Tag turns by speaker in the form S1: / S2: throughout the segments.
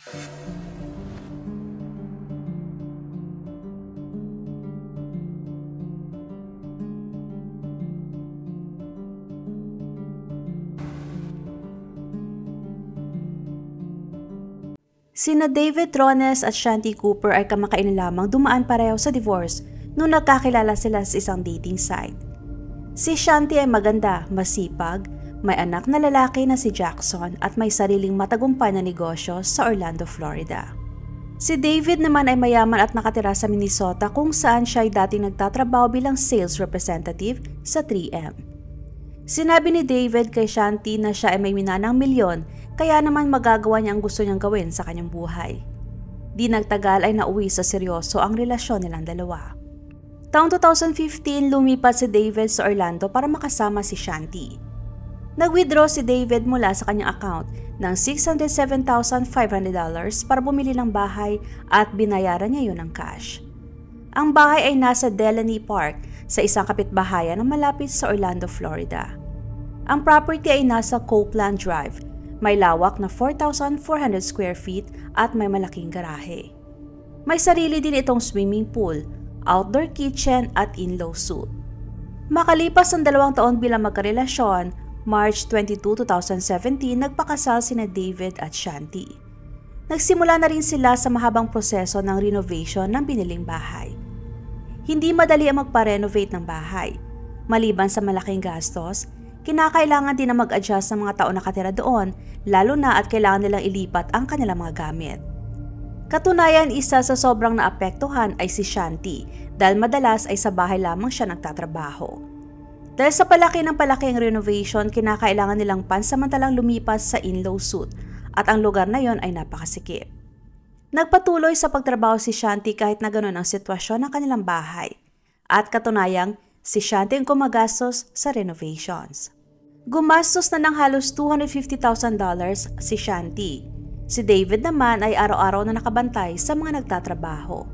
S1: Sina David Trones at Shanti Cooper ay kamakailan lamang dumaan pareho sa divorce nung nagkakilala sila sa isang dating site. Si Shanti ay maganda, masipag, may anak na lalaki na si Jackson at may sariling matagumpay na negosyo sa Orlando, Florida. Si David naman ay mayaman at nakatira sa Minnesota kung saan siya ay dating nagtatrabaho bilang sales representative sa 3M. Sinabi ni David kay Shanti na siya ay may minanang milyon kaya naman magagawa niya ang gusto niyang gawin sa kanyang buhay. Di nagtagal ay nauwi sa seryoso ang relasyon nilang dalawa. Taong 2015, lumipat si David sa Orlando para makasama si Shanti. Nag-withdraw si David mula sa kanyang account ng $607,500 para bumili ng bahay at binayaran niya yun ng cash. Ang bahay ay nasa Delaney Park sa isang kapitbahayan na malapit sa Orlando, Florida. Ang property ay nasa Copeland Drive. May lawak na 4,400 square feet at may malaking garahe. May sarili din itong swimming pool, outdoor kitchen at in-law suite. Makalipas ang 2 taon bilang magkarelasyon, March 22, 2017, nagpakasal sina David at Shanti. Nagsimula na rin sila sa mahabang proseso ng renovation ng biniling bahay. Hindi madali ang magpa-renovate ng bahay. Maliban sa malaking gastos, kinakailangan din na mag-adjust ng mga taong nakatira doon, lalo na at kailangan nilang ilipat ang kanilang mga gamit. Katunayan, isa sa sobrang naapektuhan ay si Shanti dahil madalas ay sa bahay lamang siya nagtatrabaho. Dahil sa palaki ng palaki ang renovation, kinakailangan nilang pansamantalang lumipas sa in-law suite at ang lugar na yon ay napakasikip. Nagpatuloy sa pagtrabaho si Shanti kahit na ganoon ang sitwasyon ng kanilang bahay at katunayang si Shanti ang gumagastos sa renovations. Gumastos na ng halos $250,000 si Shanti. Si David naman ay araw-araw na nakabantay sa mga nagtatrabaho.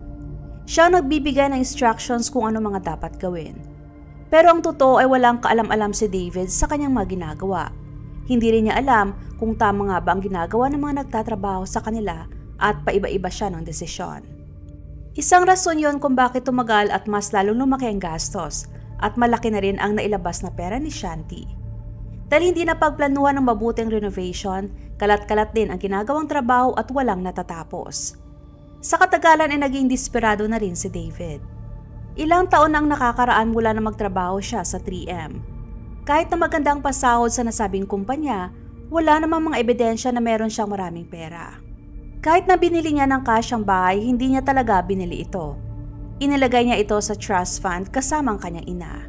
S1: Siya ang nagbibigay ng instructions kung ano mga dapat gawin. Pero ang totoo ay walang kaalam-alam si David sa kanyang mga ginagawa. Hindi rin niya alam kung tama nga ba ang ginagawa ng mga nagtatrabaho sa kanila at paiba-iba siya ng desisyon. Isang rason yon kung bakit tumagal at mas lalong lumaki ang gastos at malaki na rin ang nailabas na pera ni Shanti. Dahil hindi na pagplanuhan ng mabuting renovation, kalat-kalat din ang ginagawang trabaho at walang natatapos. Sa katagalan ay naging desperado na rin si David. Ilang taon ang nakakaraan mula na magtrabaho siya sa 3M. Kahit na magandang pasahod sa nasabing kumpanya, wala namang mga ebidensya na meron siyang maraming pera. Kahit na binili niya ng cash ang bahay, hindi niya talaga binili ito. Inilagay niya ito sa trust fund kasama ang kanyang ina.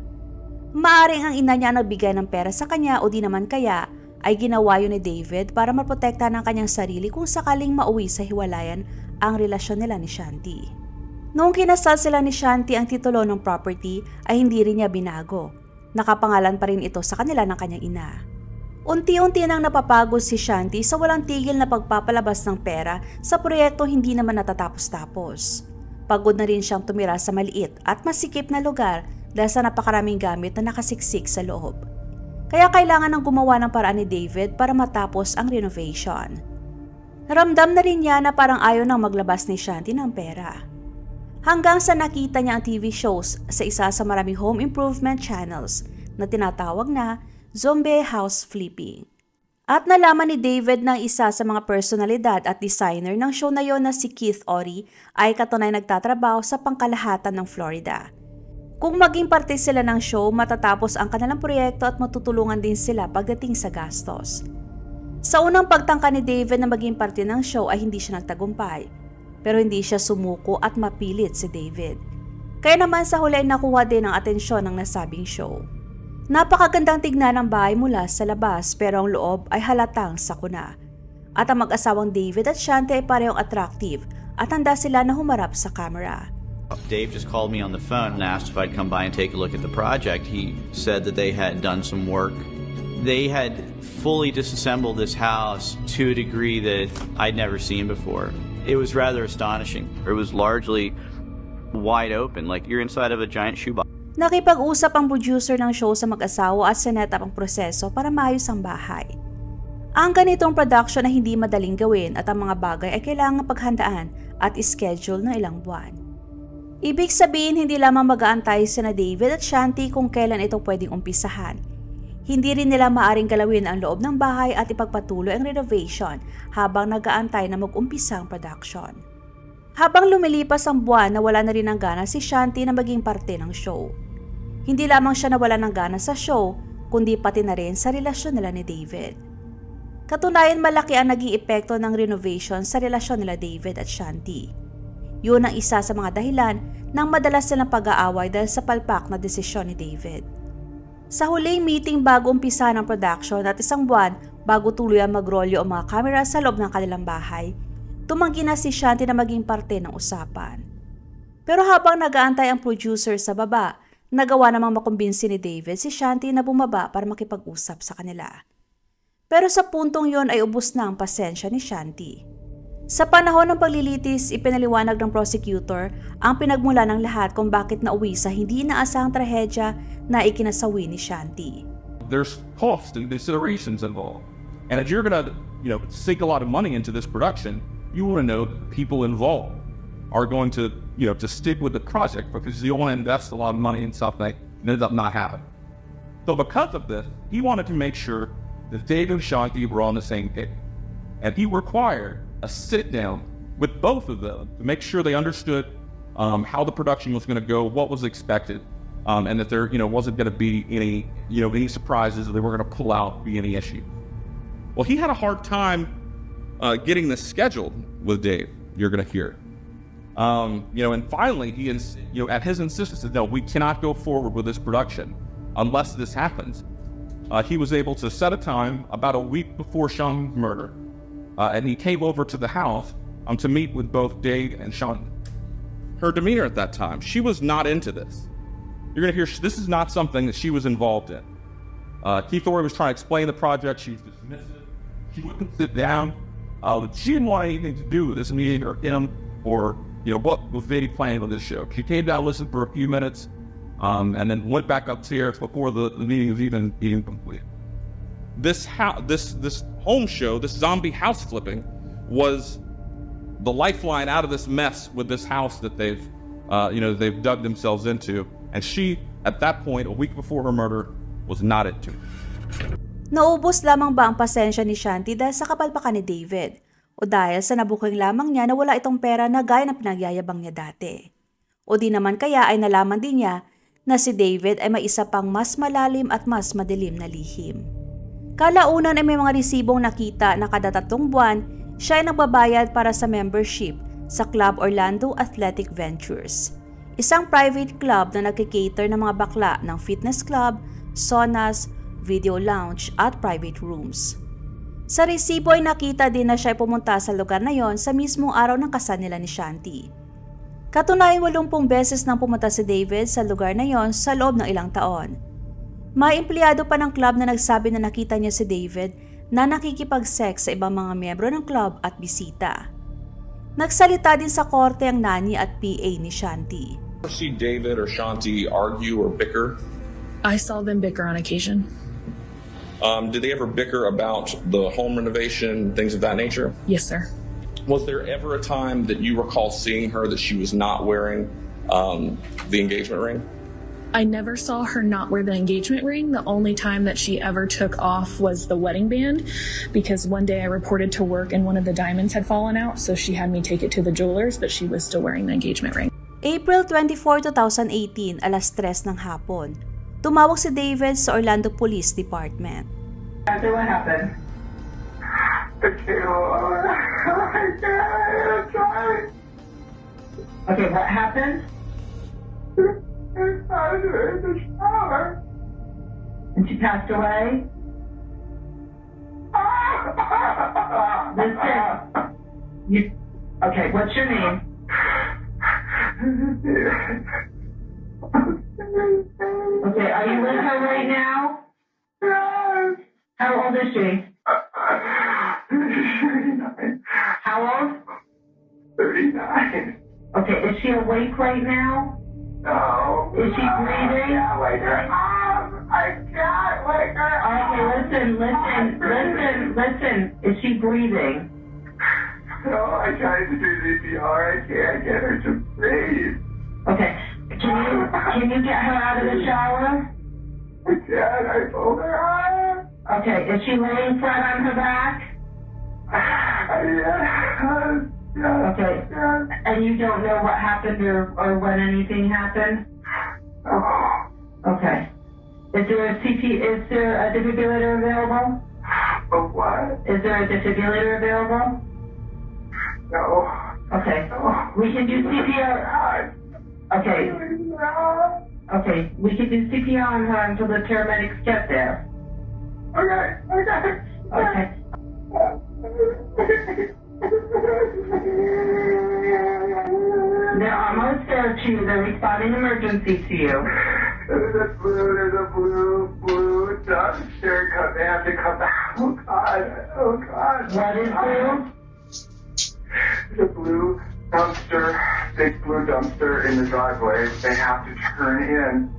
S1: Maaring ang ina niya nagbigay ng pera sa kanya o di naman kaya ay ginawa yun ni David para maprotekta ng kanyang sarili kung sakaling mauwi sa hiwalayan ang relasyon nila ni Shanti. Noong kinasal sila ni Shanti, ang titulo ng property ay hindi rin niya binago. Nakapangalan pa rin ito sa kanila ng kanyang ina. Unti-unti nang napapagod si Shanti sa walang tigil na pagpapalabas ng pera sa proyekto hindi naman natatapos-tapos. Pagod na rin siyang tumira sa maliit at masikip na lugar dahil sa napakaraming gamit na nakasiksik sa loob. Kaya kailangan ng gumawa ng paraan ni David para matapos ang renovation. Naramdam na rin niya na parang ayaw nang maglabas ni Shanti ng pera. Hanggang sa nakita niya ang TV shows sa isa sa maraming home improvement channels na tinatawag na Zombie House Flipping. At nalaman ni David na isa sa mga personalidad at designer ng show na yon na si Keith Ory ay katunay nagtatrabaho sa pangkalahatan ng Florida. Kung maging parte sila ng show, matatapos ang kanilang proyekto at matutulungan din sila pagdating sa gastos. Sa unang pagtangka ni David na maging parte ng show ay hindi siya nagtagumpay, pero hindi siya sumuko at mapilit si David. Kaya naman sa huli ay nakuha din ang atensyon ng nasabing show. Napakagandang tignan ng bahay mula sa labas pero ang loob ay halatang sakuna. At ang mag-asawang David at Shanti ay parehong attractive at handa sila na humarap sa camera.
S2: Dave just called me on the phone and asked if I'd come by and take a look at the project. He said that they had done some work. They had fully disassembled this house to a degree that I'd never seen before. It was rather astonishing. It was largely wide open, like you're inside of a giant shoebox.
S1: Nakipag-usap ang producer ng show sa mag-asawa at sinet up ang proseso para maayos ang bahay. Ang ganitong production ay hindi madaling gawin at ang mga bagay ay kailangang paghandaan at schedule ng ilang buwan. Ibig sabihin hindi lamang mag-aantay sina David at Shanti kung kailan ito pwedeng umpisahan. Hindi rin nila maaring galawin ang loob ng bahay at ipagpatuloy ang renovation habang nag-aantay na mag-umpisa ang production. Habang lumilipas ang buwan, nawala na rin ng gana si Shanti na maging parte ng show. Hindi lamang siya nawala ng gana sa show, kundi pati na rin sa relasyon nila ni David. Katunayan malaki ang naging epekto ng renovation sa relasyon nila David at Shanti. Yun ang isa sa mga dahilan ng madalas silang pag-aaway dahil sa palpak na desisyon ni David. Sa huling meeting bago umpisa ng production at isang buwan bago tuluyan mag-rolyo ang mga kamera sa loob ng kanilang bahay, tumanggi na si Shanti na maging parte ng usapan. Pero habang nag-aantay ang producer sa baba, nagawa namang makumbinsi ni David si Shanti na bumaba para makipag-usap sa kanila. Pero sa puntong yon ay ubos na ang pasensya ni Shanti. Sa panahon ng paglilitis, ipinaliwanag ng prosecutor ang pinagmula ng lahat kung bakit nauwi sa hindi inaasahang trahedya na ikinasawi ni Shanti.
S3: There's cost and considerations involved. And if you're going to, sink a lot of money into this production, you want to know that people involved are going to, to stick with the project, because you don't want to invest a lot of money in something and end up not happening. So because of this, he wanted to make sure that David and Shanti were on the same page. And he required a sit down with both of them to make sure they understood how the production was going to go, what was expected, and that there, wasn't going to be any surprises, that they weren't going to pull out, be any issue. Well, he had a hard time getting this scheduled with Dave. You're going to hear it. And finally, he, at his insistence, said, no, we cannot go forward with this production unless this happens. He was able to set a time about a week before Sean's murder. And he came over to the house to meet with both Dave and Sean. Her demeanor at that time, she was not into this. You're going to hear this is not something that she was involved in. Keith Ory was trying to explain the project. She was dismissive. She wouldn't sit down. She didn't want anything to do with this meeting or him or what was Dave planning on this show. She came down, listened for a few minutes, and then went back upstairs before the meeting was even complete. This home show, this zombie house flipping, was the lifeline out of this mess with this house that they've dug themselves into. And she, at that point, a week before her murder, was not into it.
S1: Naubos lamang ba ang pasensya ni Shanti dahil sa kapalpakan ni David? O dahil sa nabuking lamang niya na wala itong pera na gaya ng pinagyayabang niya dati? O di naman kaya ay nalaman din niya na si David ay may isa pang mas malalim at mas madilim na lihim? Kalaunan ay may mga resibong nakita na kada 3 buwan, siya ay nagbabayad para sa membership sa Club Orlando Athletic Ventures, isang private club na nagkikater ng mga bakla ng fitness club, saunas, video lounge at private rooms. Sa resibo ay nakita din na siya ay pumunta sa lugar na yon sa mismong araw ng kasal nila ni Shanti. Katunayan 80 beses nang pumunta si David sa lugar na yon sa loob ng ilang taon. May empleyado pa ng club na nagsabi na nakita niya si David na nakikipag-sex sa ibang mga miyembro ng club at bisita. Nagsalita din sa korte ang nanny at PA ni Shanti.
S4: Did you see David or Shanti argue or bicker?
S5: I saw them bicker on occasion.
S4: Did they ever bicker about the home renovation, things of that nature?
S5: Yes, sir.
S4: Was there ever a time that you recall seeing her that she was not wearing the engagement ring?
S5: I never saw her not wear the engagement ring. The only time that she ever took off was the wedding band, because one day I reported to work and one of the diamonds had fallen out, so she had me take it to the jewelers, but she was still wearing the engagement ring.
S1: April 24, 2018, alas 3 ng hapon. Tumawag si David sa Orlando Police Department.
S6: After what happened? Okay, what happened? I was in the shower. And she passed away? Listen. Okay, what's your name? Okay, are you with her right now? Yes. How old is she? 39. How old? 39. Okay, is she awake right now? No. Is she breathing? I can't wake her up. I can't wake her up. Okay, listen. Is she breathing?
S7: No, I tried to do CPR. I can't get her to breathe.
S6: Okay. Can you get her out of the shower?
S7: I can't. I pulled her out.
S6: Okay. Is she laying flat on her back?
S7: Yeah.
S6: Okay. And you don't know what happened or when anything happened?
S7: Oh.
S6: Okay. Is there a defibrillator available?
S7: A what?
S6: Is there a defibrillator available?
S7: No.
S6: Okay.
S7: No.
S6: We can do CPR. Okay. Okay. We can do CPR on her until the paramedics get there.
S7: Okay.
S6: Okay. They're almost there to you. They're responding emergency to you.
S7: There's a blue dumpster. They have to come back. Oh God.
S6: What is blue?
S7: There's a blue dumpster, big blue dumpster in the driveway. They have to turn in.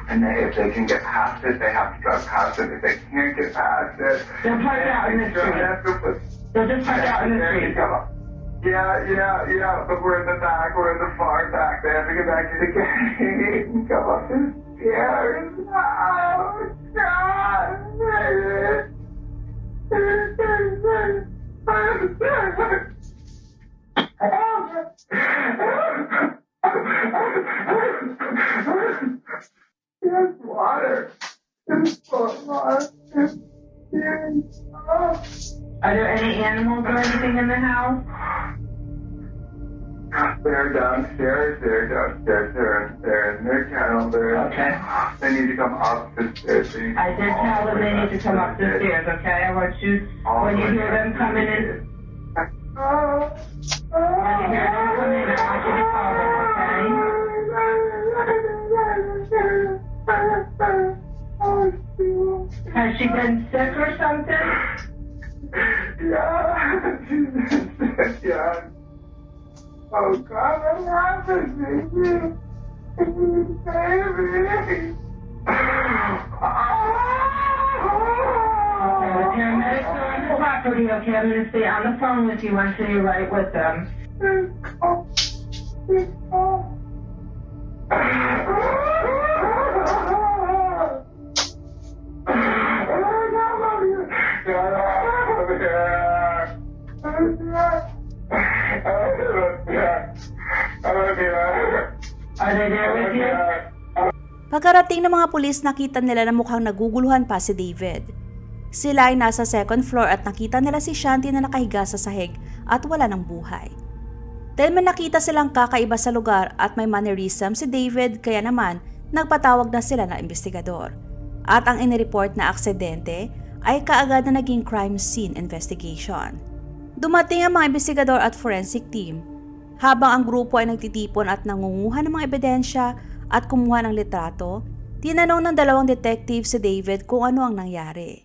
S7: And if they can get past it, they have to drive past it. If they can't get past it,
S6: they'll park out in the street. They'll just park out in the street.
S7: Yeah, but we're in the back. We're in the far back. They have to get back to the gate and come up the stairs. There's water.
S6: Are there any animals or anything in the house?
S7: They're downstairs. They're in their kennel.
S6: Okay.
S7: They need to come up the stairs.
S6: I did tell them they need to come up the stairs, okay? I want you, when you hear them coming in, when you hear them coming in, I want you to call them, okay? Has she been sick or something?
S7: Yeah. Oh God, what happened to me? Baby.
S6: Okay, the paramedics are on the property, okay? I'm going to stay on the phone with you until you're right with them. Are they there with you?
S1: Pagkarating ng mga pulis, nakita nila na mukhang naguguluhan pa si David. Sila ay nasa second floor at nakita nila si Shanti na nakahiga sa sahig at wala ng buhay. Dahil may nakita silang kakaiba sa lugar at may mannerism si David, kaya naman nagpatawag na sila ng investigador. At ang inireport na aksidente ay kaagad na naging crime scene investigation. Dumating ang mga investigador at forensic team habang ang grupo ay nagtitipon at nangunguha ng mga ebidensya at kumuha ng litrato. Tinanong ng dalawang detective si David kung ano ang nangyari.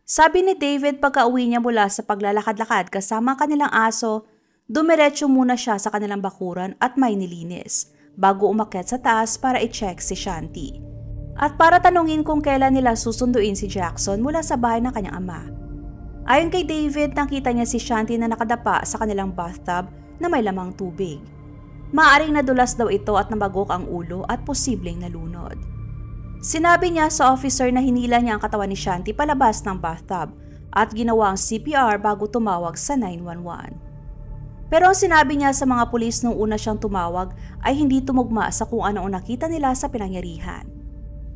S1: Sabi ni David, pagka-uwi niya mula sa paglalakad-lakad kasama ang kanilang aso, dumiretso muna siya sa kanilang bakuran at may nilinis bago umakyat sa taas para i-check si Shanti. At para tanungin kung kailan nila susunduin si Jackson mula sa bahay ng kanyang ama. Ayon kay David, nakita niya si Shanti na nakadapa sa kanilang bathtub na may lamang tubig. Maaring nadulas daw ito at nabagok ang ulo at posibleng nalunod. Sinabi niya sa officer na hinila niya ang katawan ni Shanti palabas ng bathtub at ginawa ang CPR bago tumawag sa 911. Pero ang sinabi niya sa mga pulis nung una siyang tumawag ay hindi tumugma sa kung ano ang nakita nila sa pinangyarihan.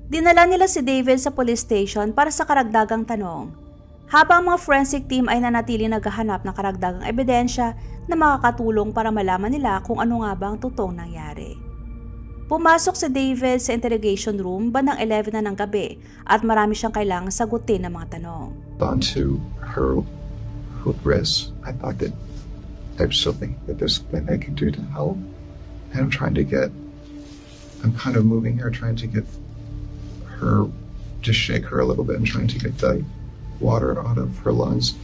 S1: Dinala nila si David sa police station para sa karagdagang tanong. Habang mga forensic team ay nanatili naghahanap ng karagdagang ebidensya na makakatulong para malaman nila kung ano nga ba ang totoong nangyari. Pumasok si David sa interrogation room bandang 11 na ng gabi at marami siyang kailangang sagutin ng mga tanong.
S8: On to her wrist, I thought that there's something that this I could do to help. And I'm kind of moving her, trying to get her, just shake her a little bit and trying to get the water out of her lungs.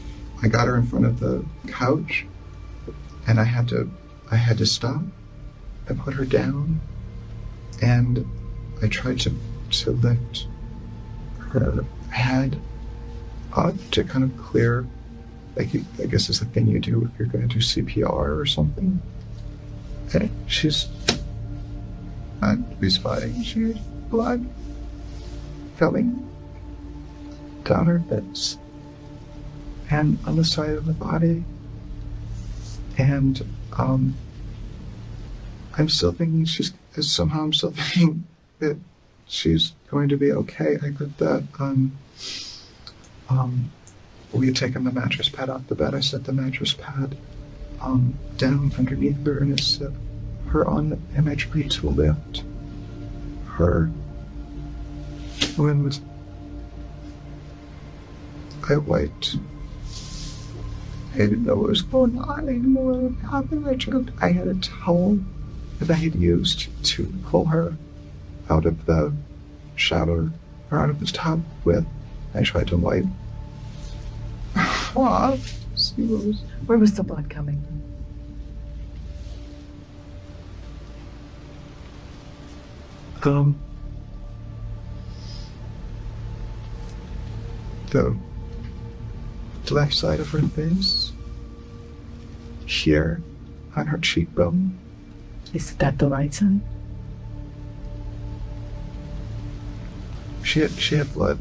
S8: I got her in front of the couch and I had to stop and put her down, and I tried to lift her head to kind of clear, like I guess it's a thing you do if you're going to do CPR or something. And she's not responding. She had blood coming down her hips and on the side of the body. And I'm still thinking that she's going to be okay. I got that we had taken the mattress pad off the bed. I set the mattress pad down underneath her and I set her on the imagery to lift her. When was I wiped? I didn't know what was going on anymore. I had a towel that I had used to pull her out of the shower or out of the tub with. I tried to wipe. Oh,
S9: where was the blood coming?
S8: The left side of her face, here on her cheekbone.
S9: Is that the right side?
S8: She had blood.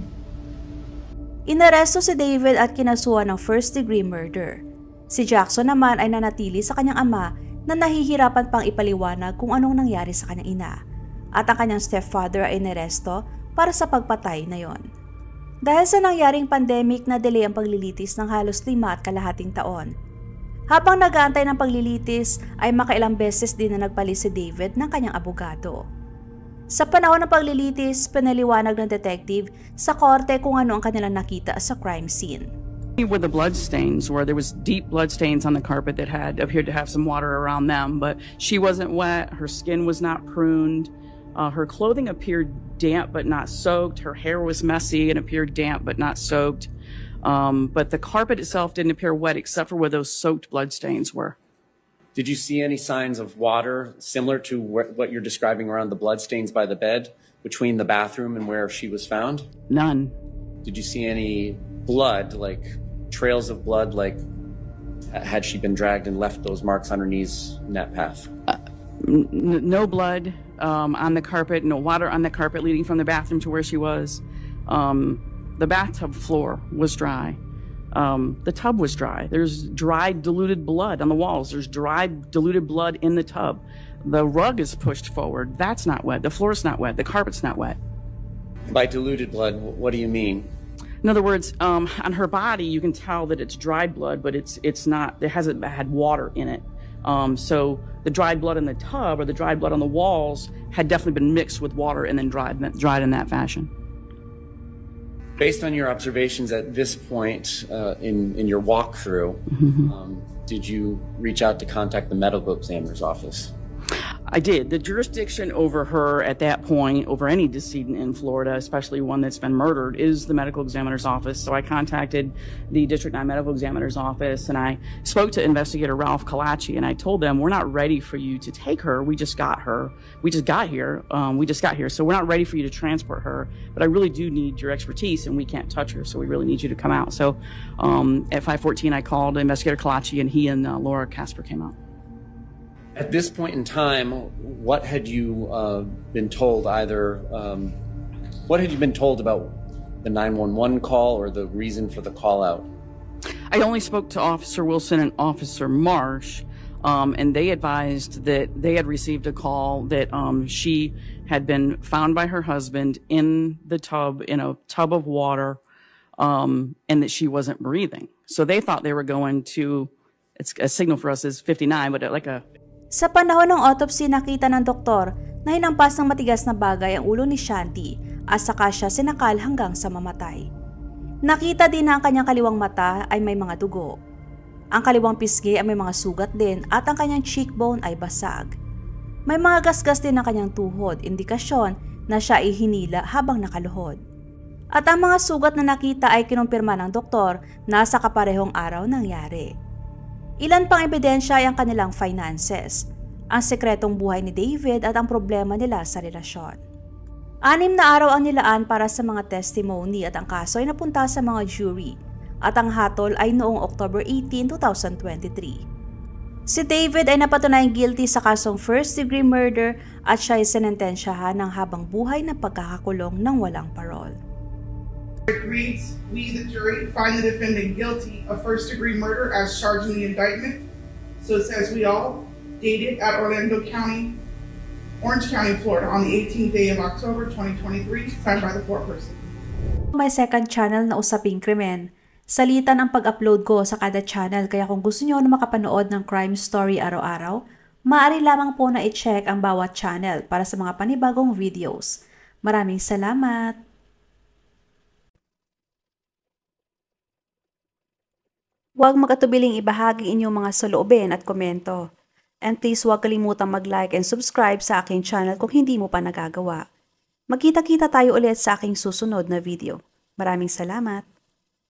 S1: Inaresto si David at kinasuhan ng first-degree murder. Si Jackson naman ay nanatili sa kanyang ama na nahihirapan pang ipaliwanag kung anong nangyari sa kanyang ina. At ang kanyang stepfather ay inaresto para sa pagpatay na yon. Dahil sa nangyaring pandemic na delay ang paglilitis ng halos 5.5 taon. Habang nag-aantay ng paglilitis ay makailang beses din na nagpalis si David ng kanyang abogado. Sa panahon ng paglilitis, pinaliwanag ng detective sa korte kung ano ang kanilang nakita sa crime scene.
S10: With the blood stains, where there was deep blood stains on the carpet that appeared to have some water around them, but she wasn't wet, her skin was not pruned, her clothing appeared damp but not soaked, her hair was messy and appeared damp but not soaked, but the carpet itself didn't appear wet except for where those soaked blood stains were.
S11: Did you see any signs of water similar to what you're describing around the bloodstains by the bed between the bathroom and where she was found?
S10: None.
S11: Did you see any blood, like trails of blood, like had she been dragged and left those marks on her knees in that path?
S10: No blood on the carpet, no water on the carpet leading from the bathroom to where she was. The bathtub floor was dry. The tub was dry. There's dried, diluted blood on the walls. There's dried, diluted blood in the tub. The rug is pushed forward. That's not wet. The floor's not wet. The carpet's not wet.
S11: By diluted blood, what do you mean?
S10: In other words, on her body, you can tell that it's dried blood, but it's not. It hasn't had water in it. So the dried blood in the tub or the dried blood on the walls had definitely been mixed with water and then dried in that fashion.
S11: Based on your observations at this point in your walkthrough, did you reach out to contact the medical examiner's office?
S10: I did. The jurisdiction over her at that point, over any decedent in Florida, especially one that's been murdered, is the medical examiner's office. So I contacted the District 9 medical examiner's office and I spoke to investigator Ralph Kalachi and I told them, we're not ready for you to take her. We just got her. We just got here. So we're not ready for you to transport her, but I really do need your expertise and we can't touch her. So we really need you to come out. So at 5:14, I called investigator Kalachi and he and Laura Casper came out.
S11: At this point in time, what had you been told what had you been told about the 911 call or the reason for the call out?
S10: I only spoke to Officer Wilson and Officer Marsh, and they advised that they had received a call that she had been found by her husband in a tub of water, and that she wasn't breathing. So they thought they were going to, it's a signal for us is 59, but like a...
S1: Sa panahon ng autopsy, nakita ng doktor na hinampas ng matigas na bagay ang ulo ni Shanti at saka siya sinakal hanggang sa mamatay. Nakita din na ang kanyang kaliwang mata ay may mga dugo. Ang kaliwang pisngi ay may mga sugat din at ang kanyang cheekbone ay basag. May mga gasgas din ang kanyang tuhod, indikasyon na siya ay hinila habang nakaluhod. At ang mga sugat na nakita ay kinumpirma ng doktor na sa kaparehong araw nangyari. Ilan pang ebidensya ay ang kanilang finances, ang sekretong buhay ni David at ang problema nila sa relasyon. 6 na araw ang nilaan para sa mga testimony at ang kaso ay napunta sa mga jury at ang hatol ay noong October 18, 2023. Si David ay napatunayang guilty sa kasong first-degree murder at siya ay sinentensyahan ng habang buhay na pagkakakulong ng walang parol.
S12: It reads, we, the jury, find the defendant guilty of first-degree murder as charged in the indictment. So it says we all, dated at Orange County, Florida, on the 18th day of October 2023, signed by the foreperson.
S1: May second channel na Usaping Krimen. Salitan ang pag-upload ko sa kada channel, kaya kung gusto nyo na makapanood ng crime story araw-araw, maaari lamang po na i-check ang bawat channel para sa mga panibagong videos. Maraming salamat! Huwag magatubiling ibahagi inyong mga saloobin at komento. And please huwag kalimutang mag-like and subscribe sa aking channel kung hindi mo pa nagagawa. Magkita-kita tayo ulit sa aking susunod na video. Maraming salamat!